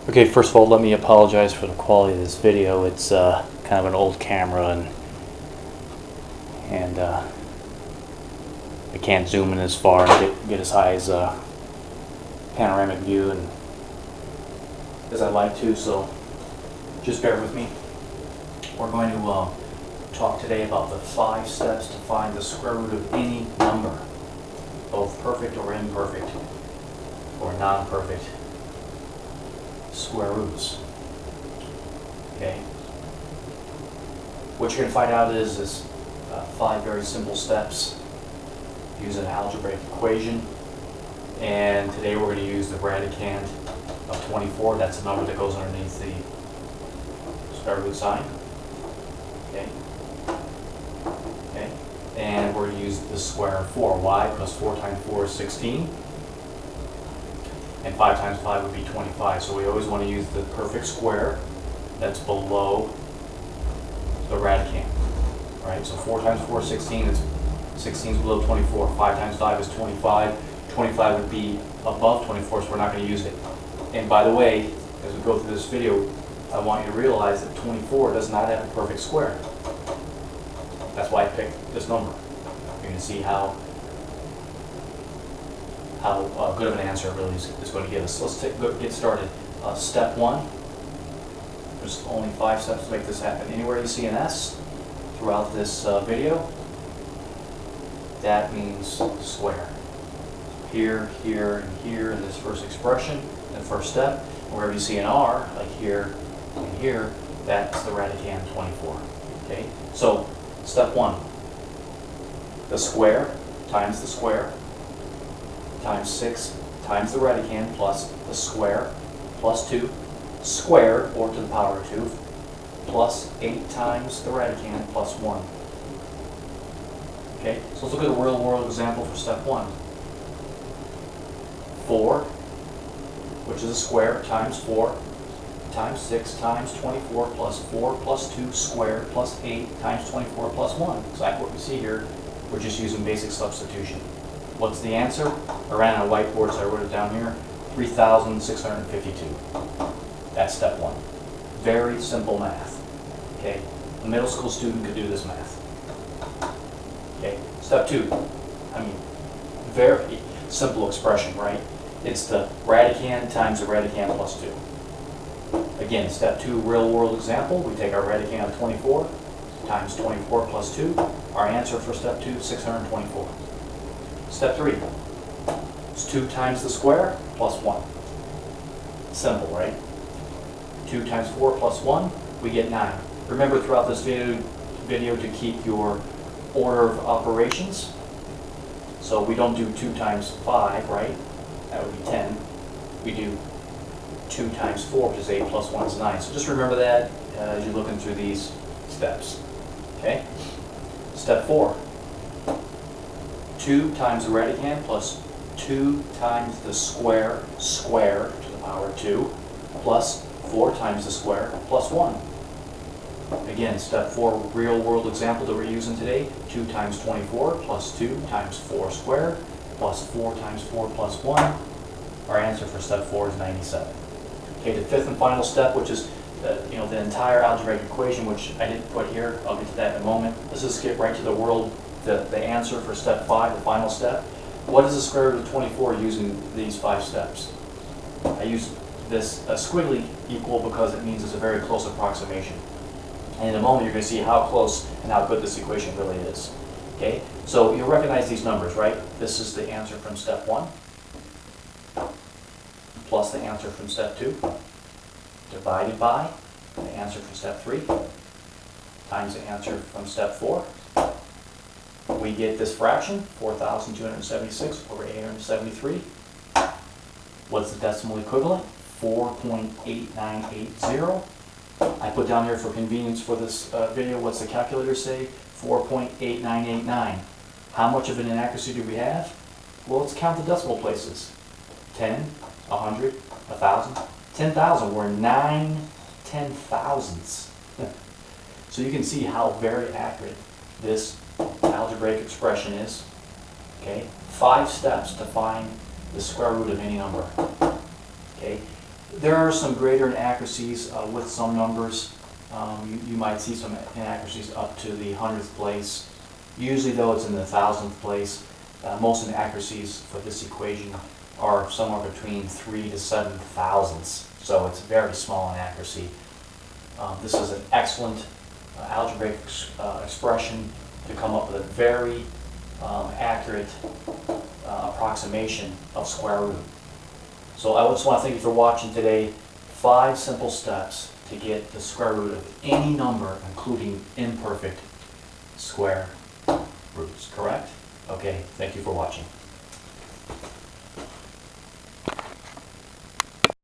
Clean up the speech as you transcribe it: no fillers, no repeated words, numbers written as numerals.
Okay, first of all, let me apologize for the quality of this video. It's kind of an old camera, and I can't zoom in as far and get as high as panoramic view and as I'd like to. So just bear with me. We're going to talk today about the 5 steps to find the square root of any number, both perfect or imperfect or non-perfect square roots. Okay. What you're going to find out is 5 very simple steps using an algebraic equation, and today we're going to use the radicand of 24. That's a number that goes underneath the square root sign. Okay. Okay. And we're going to use the square of 4. Why? Because 4 times 4 is 16. And 5 times 5 would be 25. So we always want to use the perfect square that's below the radicand. Right? So 4 times 4 is 16. It's 16 is below 24. 5 times 5 is 25. 25 would be above 24, so we're not going to use it. And by the way, as we go through this video, I want you to realize that 24 does not have a perfect square. That's why I picked this number. You're going to see how good of an answer it really is going to give us. Let's get started. Step 1. There's only 5 steps to make this happen. Anywhere you see an S throughout this video, that means square. Here, here, and here in this first expression, in the first step. Wherever you see an R, like here and here, that's the radicand 24. Okay? So, step 1. The square times the square times 6 times the radicand plus the square plus 2 squared, or to the power of 2, plus 8 times the radicand plus 1. Okay, so let's look at a real world example for step 1. 4, which is a square, times 4 times 6 times 24 plus 4 plus 2 squared plus 8 times 24 plus 1. Exactly what we see here. We're just using basic substitution. What's the answer? I ran on a whiteboard, so I wrote it down here. 3,652. That's step 1. Very simple math. Okay, a middle school student could do this math. Okay, step 2. Very simple expression, right? It's the radicand times the radicand plus 2. Again, step 2, real world example. We take our radicand of 24 times 24 plus 2. Our answer for step 2 is 624. Step 3. It's 2 times the square plus 1. Simple, right? 2 times 4 plus 1, we get 9. Remember throughout this video to keep your order of operations. So we don't do 2 times 5, right? That would be 10. We do 2 times 4, which is 8, plus 1 is 9. So just remember that as you're looking through these steps. Okay? Step 4. 2 times the radicand plus 2 times the square to the power of 2 plus 4 times the square plus 1. Again, step 4, real world example that we're using today. 2 times 24 plus 2 times 4 squared plus 4 times 4 plus 1. Our answer for step 4 is 97. Okay, the 5th and final step, which is the entire algebraic equation, which I didn't put here. I'll get to that in a moment. Let's just get right to the answer for step 5, the final step. What is the square root of 24 using these 5 steps? I use this squiggly equal because it means it's a very close approximation. And in a moment you're going to see how close and how good this equation really is. Okay, so you'll recognize these numbers, right? This is the answer from step 1 plus the answer from step 2 divided by the answer from step 3 times the answer from step 4. We get this fraction, 4,276 over 873. What's the decimal equivalent? 4.8980. I put down here for convenience for this video, what's the calculator say? 4.8989. How much of an inaccuracy do we have? Well, let's count the decimal places. 10, 100, 1,000, 10,000. We're 9 10,000ths. So you can see how very accurate this algebraic expression is. Okay, 5 steps to find the square root of any number. Okay, There are some greater inaccuracies with some numbers. You might see some inaccuracies up to the 100th place. Usually though it's in the 1000th place. Most inaccuracies for this equation are somewhere between 3 to 7 thousandths. So it's very small inaccuracy. This is an excellent algebraic expression to come up with a very accurate approximation of square root. So I just want to thank you for watching today. 5 simple steps to get the square root of any number, including imperfect square roots, correct? Okay, thank you for watching.